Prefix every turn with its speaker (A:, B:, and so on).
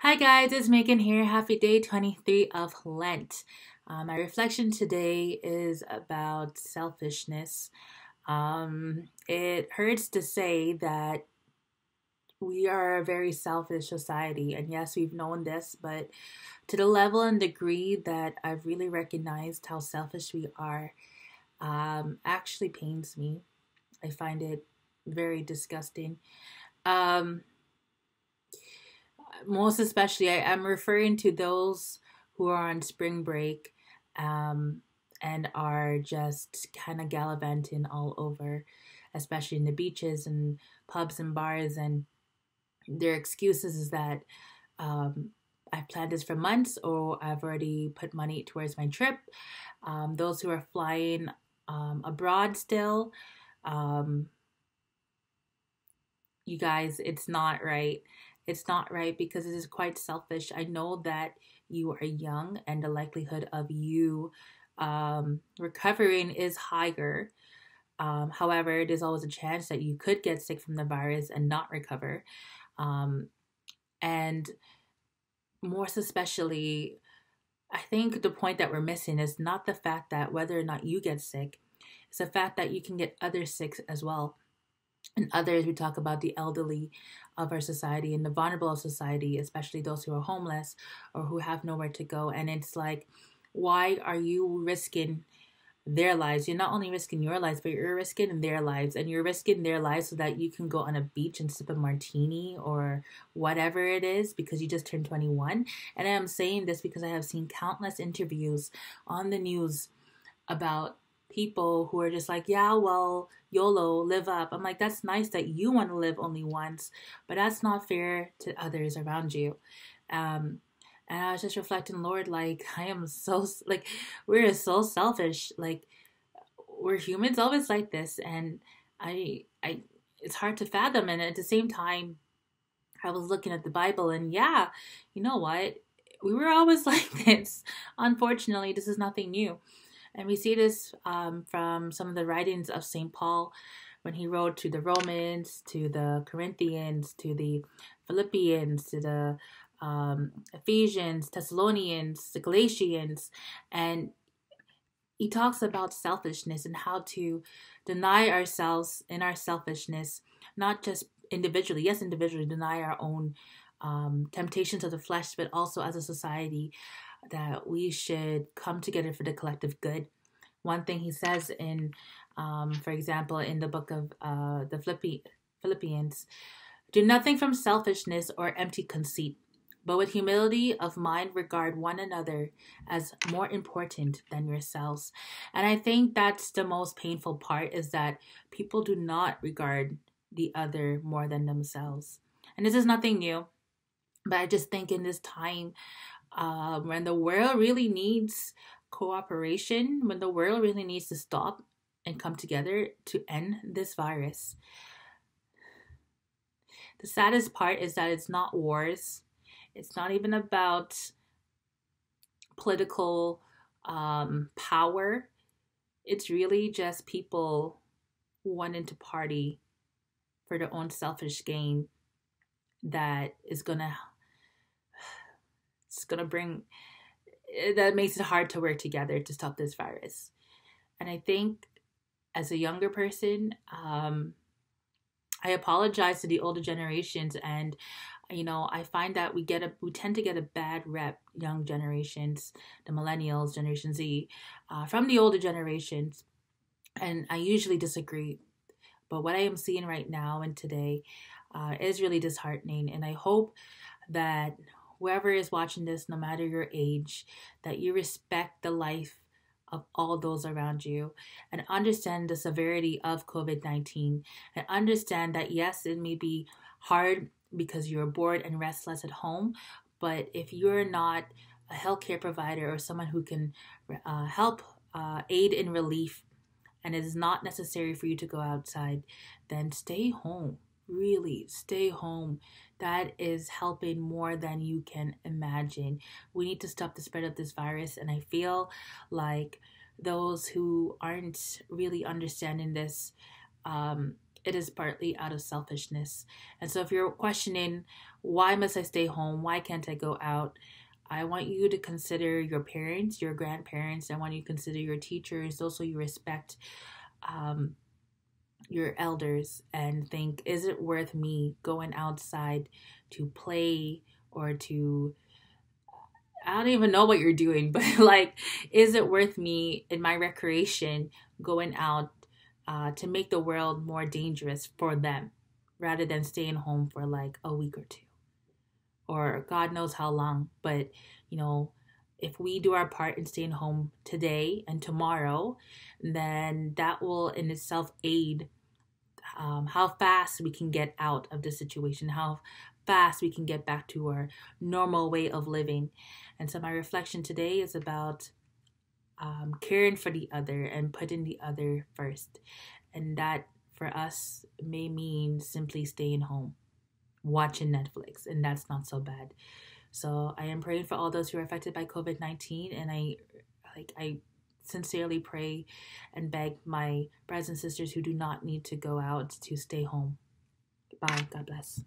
A: Hi guys, it's Meagan here. Happy day 23 of Lent. My reflection today is about selfishness. It hurts to say that we are a very selfish society, and yes, we've known this, but to the level and degree that I've really recognized how selfish we are, actually pains me. I find it very disgusting. Um, Most especially, I'm referring to those who are on spring break um, and are just kind of gallivanting all over, especially in the beaches and pubs and bars. And their excuses is that I've planned this for months or I've already put money towards my trip. Those who are flying abroad still, um, you guys, it's not right. It's not right because it is quite selfish. I know that you are young and the likelihood of you recovering is higher. However, there's always a chance that you could get sick from the virus and not recover. Um, and most especially, I think the point that we're missing is not the fact that whether or not you get sick, it's the fact that you can get others sick as well. And others, we talk about the elderly of our society and the vulnerable of society, especially those who are homeless or who have nowhere to go. And it's like, why are you risking their lives? You're not only risking your lives, but you're risking their lives. And you're risking their lives so that you can go on a beach and sip a martini or whatever it is because you just turned 21. And I'm saying this because I have seen countless interviews on the news about people who are just like, yeah, well, YOLO, live up. I'm like, that's nice that you want to live only once, but that's not fair to others around you. Um, and I was just reflecting, Lord, like, I am so, like, we're so selfish. Like, we're humans always like this. And I, it's hard to fathom. And at the same time, I was looking at the Bible and yeah, you know what? We were always like this. Unfortunately, this is nothing new. And we see this from some of the writings of St. Paul when he wrote to the Romans, to the Corinthians, to the Philippians, to the Ephesians, Thessalonians, the Galatians. And he talks about selfishness and how to deny ourselves in our selfishness, not just individually, yes, individually, deny our own temptations of the flesh, but also as a society that we should come together for the collective good. One thing he says in, for example, in the book of the Philippians, do nothing from selfishness or empty conceit, but with humility of mind regard one another as more important than yourselves. And I think that's the most painful part is that people do not regard the other more than themselves. And this is nothing new, but I just think in this time when the world really needs cooperation, when the world really needs to stop and come together to end this virus. The saddest part is that it's not wars. It's not even about political power. It's really just people wanting to party for their own selfish gain that is gonna it's gonna bring that makes it hard to work together to stop this virus. And I think as a younger person, I apologize to the older generations, and I find that we tend to get a bad rep, young generations, the millennials, Generation Z, from the older generations, and I usually disagree. But what I am seeing right now and today is really disheartening, and I hope that whoever is watching this, no matter your age, that you respect the life of all those around you and understand the severity of COVID-19 and understand that, yes, it may be hard because you're bored and restless at home, but if you're not a healthcare provider or someone who can help aid in relief and it is not necessary for you to go outside, then stay home. Really, stay home. That is helping more than you can imagine. We need to stop the spread of this virus, and I feel like those who aren't really understanding this, it is partly out of selfishness. And so if you're questioning, why must I stay home? Why can't I go out? I want you to consider your parents, your grandparents. I want you to consider your teachers, those who you respect, your elders, and think, is it worth me going outside to play or to, I don't even know what you're doing, but like, is it worth me in my recreation going out to make the world more dangerous for them rather than staying home for like a week or two or God knows how long? But, you know, if we do our part in staying home today and tomorrow, then that will in itself aid how fast we can get out of this situation, how fast we can get back to our normal way of living. And so my reflection today is about caring for the other and putting the other first. And that for us may mean simply staying home, watching Netflix, and that's not so bad. So I am praying for all those who are affected by COVID-19, and I sincerely pray and beg my brothers and sisters who do not need to go out to stay home. Bye. God bless.